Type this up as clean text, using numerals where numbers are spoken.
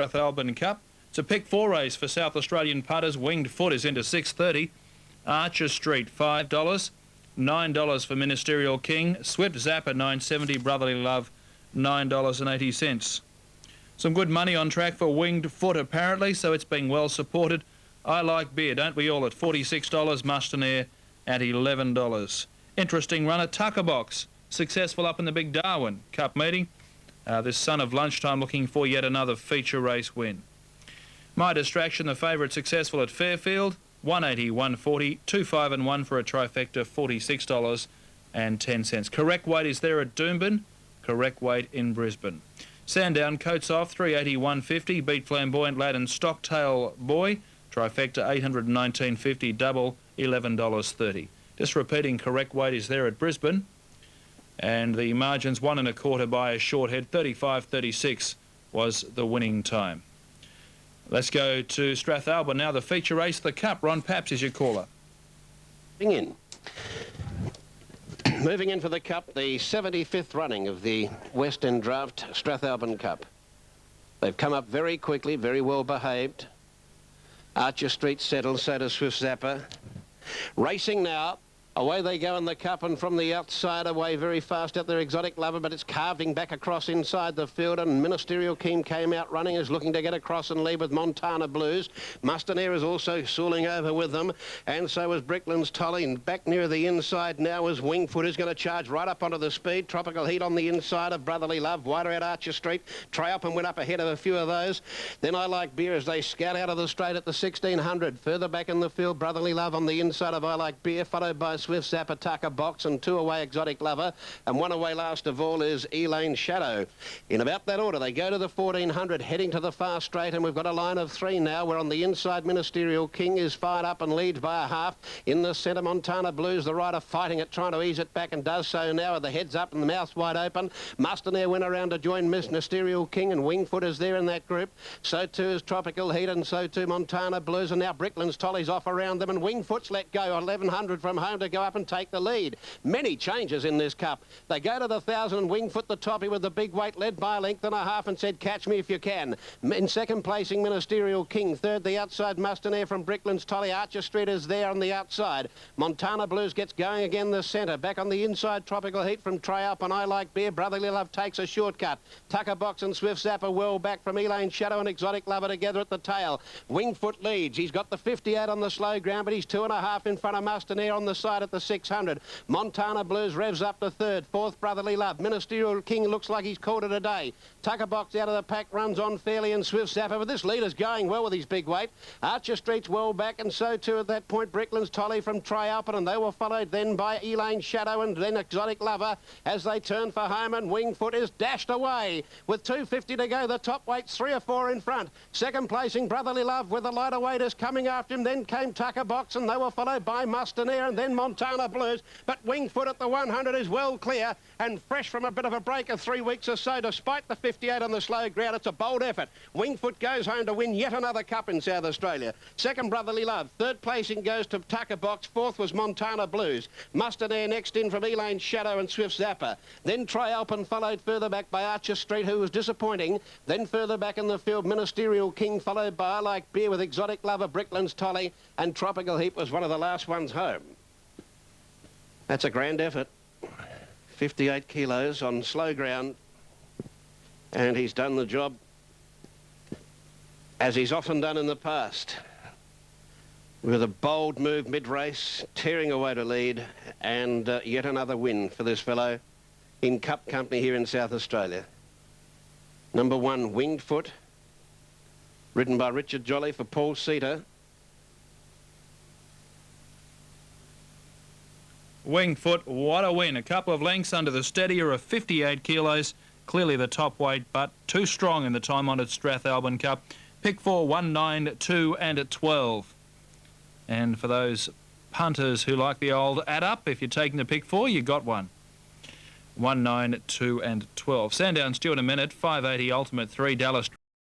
Strathalbyn Cup. It's a pick 4 race for South Australian punters. Winged Foot is into 6.30. Archer Street $5, $9 for Ministerial King. Swift Zapper $9.70. Brotherly Love $9.80. Some good money on track for Winged Foot apparently, so it's being well supported. I Like Beer, don't we all, at $46. Mustang Air at $11. Interesting runner, Tucker Box, successful up in the big Darwin Cup meeting. This son of lunchtime looking for yet another feature race win. My Distraction, the favourite, successful at Fairfield, 180, 140, 2, 5 and 1 for a trifecta, $46.10. Correct weight is there at Doomben, correct weight in Brisbane. Sandown, Coats Off, 380, 150, Beat Flamboyant Lad and Stocktail Boy, trifecta $819.50, double $11.30. Just repeating, correct weight is there at Brisbane. And the margins 1 1/4 by a short head, 35.36 was the winning time. Let's go to Strathalbyn now, the feature race, the Cup. Ron Paps is your caller. Moving in for the Cup, the 75th running of the West End Draft Strathalbyn Cup. They've come up very quickly, very well behaved. Archer Street settled, so does Swift Zapper. Racing now. Away they go in the Cup, and from the outside away very fast at their Exotic Lover, but it's carving back across inside the field, and Ministerial King came out running, is looking to get across and lead with Montana Blues. Mustang Air is also soaring over with them, and so is Brickland's Tolly. And back near the inside now is Wingfoot, who's going to charge right up onto the speed. Tropical Heat on the inside of Brotherly Love, wider out Archer Street. Triumph went up ahead of a few of those. Then I Like Beer as they scout out of the straight at the 1600. Further back in the field, Brotherly Love on the inside of I Like Beer, followed by Swift Zapper, Tucker Box, and 2 away Exotic Lover, and 1 away last of all is Elaine Shadow. In about that order, they go to the 1400, heading to the far straight, and we've got a line of 3 now. We're on the inside. Ministerial King is fired up and leads by a half. In the centre, Montana Blues, the rider fighting it, trying to ease it back, and does so now with the heads up and the mouth wide open. Mustang Air went around to join Ministerial King, and Wingfoot is there in that group. So too is Tropical Heat, and so too Montana Blues, and now Brickland's Tolly's off around them, and Wingfoot's let go 1100 from home to go up and take the lead. Many changes in this Cup. They go to the 1000, and Wingfoot the toppy with the big weight, led by a length and a half, and said, catch me if you can. In second placing, Ministerial King. Third, the outside Mustang Air from Brickland's Tolly. Archer Street is there on the outside. Montana Blues gets going again the centre. Back on the inside, Tropical Heat from Triumph and I Like Beer. Brotherly Love takes a shortcut. Tucker Box and Swift Zapper well back from Elaine Shadow and Exotic Lover together at the tail. Wingfoot leads. He's got the 58 on the slow ground, but he's 2 1/2 in front of Mustang Air on the side at the 600. Montana Blues revs up to third. Fourth, Brotherly Love. Ministerial King looks like he's called it a day. Tucker Box out of the pack runs on fairly, and Swift Zapper, but this leader's going well with his big weight. Archer Street's well back, and so too at that point Brickland's Tolly from Triumphant, and they were followed then by Elaine Shadow and then Exotic Lover as they turn for home, and Wingfoot is dashed away with 250 to go. The top weight's 3 or 4 in front. Second placing Brotherly Love with the lighter weighters coming after him. Then came Tucker Box, and they were followed by Mustang Air and then Montana Blues, but Wingfoot at the 100 is well clear and fresh from a bit of a break of 3 weeks or so. Despite the 58 on the slow ground, it's a bold effort. Wingfoot goes home to win yet another Cup in South Australia. Second, Brotherly Love. Third placing goes to Tucker Box. Fourth was Montana Blues. Mustang Air next in from Elaine Shadow and Swift Zapper. Then Trialpin followed further back by Archer Street, who was disappointing. Then further back in the field, Ministerial King, followed by I Like Beer with Exotic Lover, Brickland's Tolly, and Tropical Heat was one of the last ones home. That's a grand effort. 58 kilos on slow ground, and he's done the job as he's often done in the past, with a bold move mid-race, tearing away to lead, and yet another win for this fellow in Cup company here in South Australia. Number 1, Winged Foot, ridden by Richard Jolly for Paul Seater. Wingfoot, what a win. A couple of lengths under the steadier of 58 kilos. Clearly the top weight, but too strong in the time-honoured Strathalbyn Cup. Pick 4, 1, 9, 2 and a 12. And for those punters who like the old add up, if you're taking the pick 4, you got one. 1, 9, 2 and 12. Sandown Stewart a minute, 580 Ultimate 3, Dallas